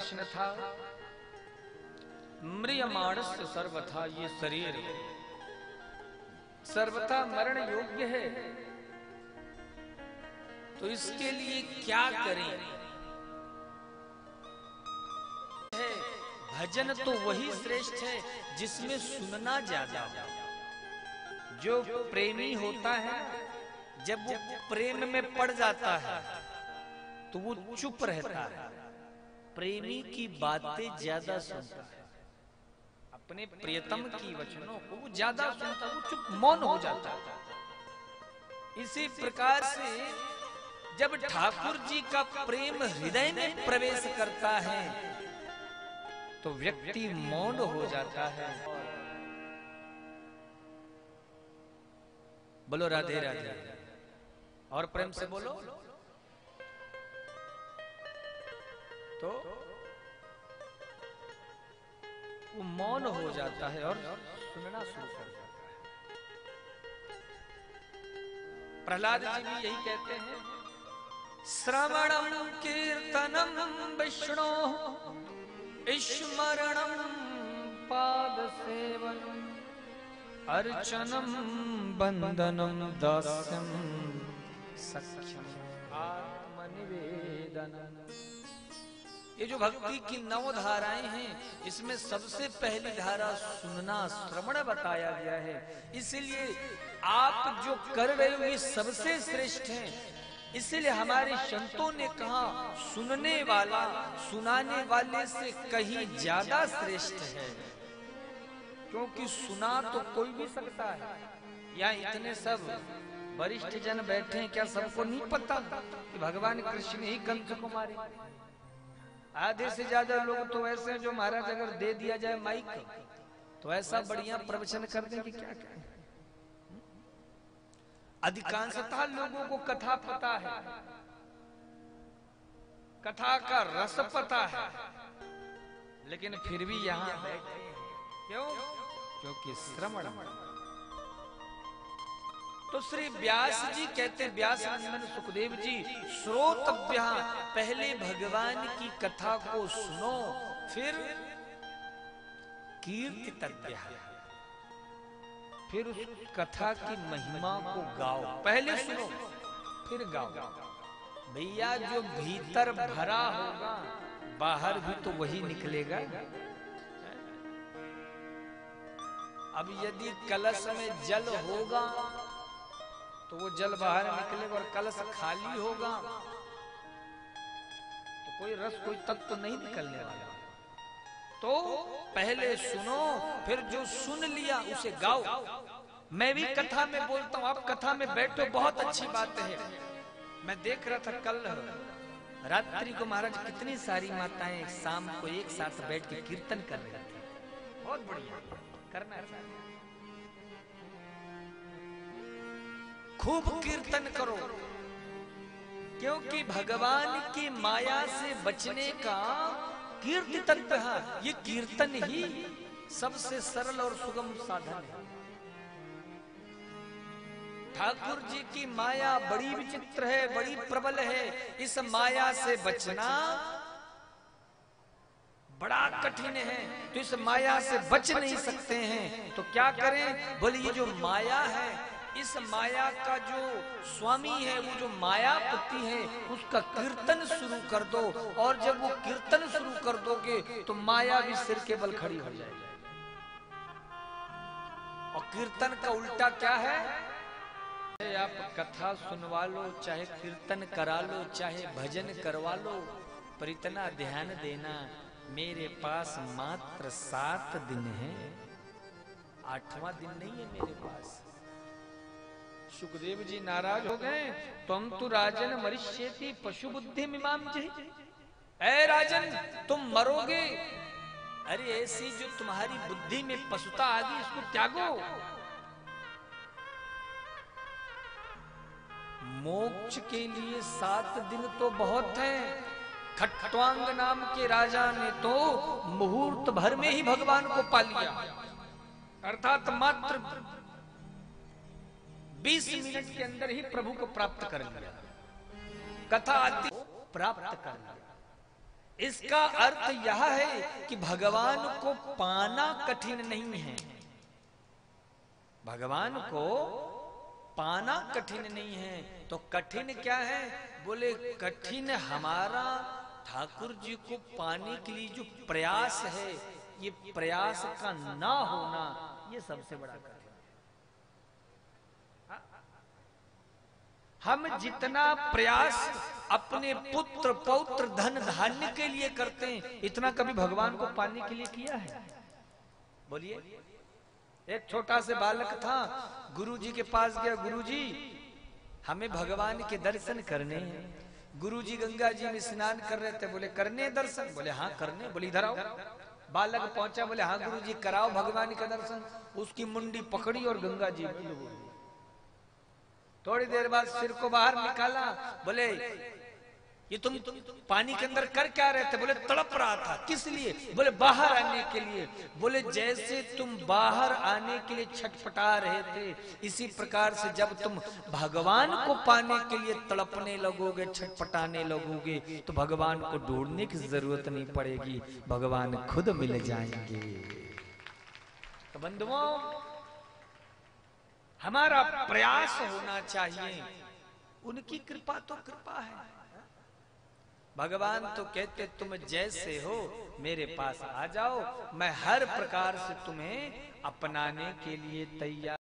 प्रश्न था, म्रियमाणस्य सर्वथा, ये शरीर सर्वथा मरण योग्य है, तो इसके लिए क्या करें? भजन तो वही श्रेष्ठ है जिसमें सुनना ज्यादा हो। जो प्रेमी होता है, जब वो प्रेम में पड़ जाता है तो वो चुप रहता है, प्रेमी की बातें ज्यादा सुनता है, अपने प्रियतम की वचनों को वो ज्यादा सुनता, वो चुप मौन हो जाता है। इसी प्रकार से जब ठाकुर जी का प्रेम हृदय में प्रवेश करता है तो व्यक्ति मौन हो जाता है। बोलो राधे राधे, और प्रेम से बोलो। तो वो मौन हो जाता है और सुनना शुरू कर देता है। प्रहलाद जी भी यही कहते हैं, श्रवणम कीर्तनम विष्णो स्मरणम पाद सेवनम अर्चनम बंदनम दास्यम सख्यम आत्मनिवेदनम। ये जो भक्ति की 9 धाराएं हैं, इसमें सबसे पहली धारा सुनना, श्रवण बताया गया है। इसीलिए आप जो कर रहे हो ये सबसे श्रेष्ठ है। इसीलिए हमारे संतों ने कहा, सुनने वाला सुनाने वाले से कहीं ज्यादा श्रेष्ठ है, क्योंकि सुना तो कोई भी सकता है। यहाँ इतने सब वरिष्ठ जन बैठे हैं, क्या सबको नहीं पता कि भगवान कृष्ण ही कंस को मारे? आधे से ज्यादा लोग तो ऐसे हैं जो महाराज अगर दे दिया जाए माइक तो ऐसा बढ़िया प्रवचन कर दें कि क्या कहें। अधिकांशतः लोगों को कथा पता है, कथा का रस पता है, लेकिन फिर भी यहाँ बैठे हैं। क्यों? क्योंकि श्रवण। तो श्री व्यास जी कहते, व्यास नंदन सुखदेव जी, श्रोतव्य, पहले भगवान की कथा को सुनो, फिर कीर्तितव्य, फिर उस कथा की महिमा को गाओ। पहले सुनो फिर गाओ। भैया जो भीतर भरा होगा बाहर भी तो वही निकलेगा। अब यदि कलश में जल होगा तो वो जल बाहर निकलेगा, और कलश खाली होगा तो कोई रस कोई तत्व तो नहीं निकलने वाला। तो पहले सुनो, फिर जो सुन लिया उसे गाओ। मैं भी कथा में बोलता हूँ, आप कथा में बैठो, बहुत अच्छी बात है। मैं देख रहा था कल रात्रि को महाराज कितनी सारी माताएं शाम को एक साथ बैठ के कीर्तन कर रही थी। बहुत बढ़िया करना है, खूब कीर्तन करो, क्योंकि भगवान की माया से बचने का कीर्ति तत्व है। ये कीर्तन ही सबसे सरल और सुगम साधन है। ठाकुर जी की माया बड़ी विचित्र है, बड़ी प्रबल है। इस माया से बचना बड़ा कठिन है। तो इस माया से बच नहीं सकते हैं तो क्या करें? बोले ये जो माया है, इस माया का जो स्वामी है, वो जो मायापति है, उसका कीर्तन शुरू कर दो। और जब वो कीर्तन शुरू कर दोगे तो माया भी सिर के बल खड़ी हो जाएगी। और कीर्तन का उल्टा क्या है? आप कथा सुनवा लो, चाहे कीर्तन करा लो, चाहे भजन करवा लो, पर इतना ध्यान देना, मेरे पास मात्र 7 दिन है, 8वां दिन नहीं है मेरे पास। सुखदेव जी नाराज हो गए, तुम तो राजन मरिष्येति पशु बुद्धि मीमाम जी। ऐ राजन, तुम मरोगे। अरे ऐसी जो तुम्हारी बुद्धि में पशुता आ गई, इसको त्यागो। मोक्ष के लिए 7 दिन तो बहुत है। खट्वांग नाम के राजा ने तो मुहूर्त भर में ही भगवान को पा लिया, अर्थात मात्र 20 मिनट के अंदर ही प्रभु को प्राप्त कर लिया। कथा आदि प्राप्त कर लिया। इसका अर्थ यह है कि भगवान को पाना कठिन नहीं है। भगवान को पाना कठिन नहीं है। तो कठिन क्या है? बोले कठिन हमारा ठाकुर जी को पाने के लिए जो प्रयास है, ये प्रयास का ना होना, ये सबसे बड़ा कठिन है। हम जितना प्रयास अपने पुत्र पौत्र धन धान्य के लिए करते हैं, इतना कभी भगवान को पाने के लिए किया है? बोलिए। एक छोटा से बालक था, गुरुजी के पास गया, गुरुजी हमें भगवान के दर्शन करने हैं। गुरुजी गंगा जी में स्नान कर रहे थे, बोले करने दर्शन? बोले हाँ करने। बोले इधर आओ। बालक पहुंचा, बोले हाँ गुरुजी कराओ भगवान का दर्शन। उसकी मुंडी पकड़ी और गंगा जी में डुबो दी। थोड़ी देर बाद सिर को बाहर निकाला, बोले ये तुम पानी के अंदर कर क्या रहे थे? बोले तड़प रहा था। किस लिए? बोले बाहर आने के लिए। बोले जैसे तुम बाहर आने के लिए छटपटा रहे थे, इसी प्रकार से जब तुम भगवान को पाने के लिए तड़पने लगोगे, छटपटाने लगोगे, तो भगवान को ढूंढने की जरूरत नहीं पड़ेगी, भगवान खुद मिल जाएंगे। तो बंधुओं, हमारा प्रयास होना चाहिए। उनकी कृपा तो कृपा है। भगवान तो कहते तुम जैसे हो मेरे पास आ जाओ, मैं हर प्रकार से तुम्हें अपनाने के लिए तैयार।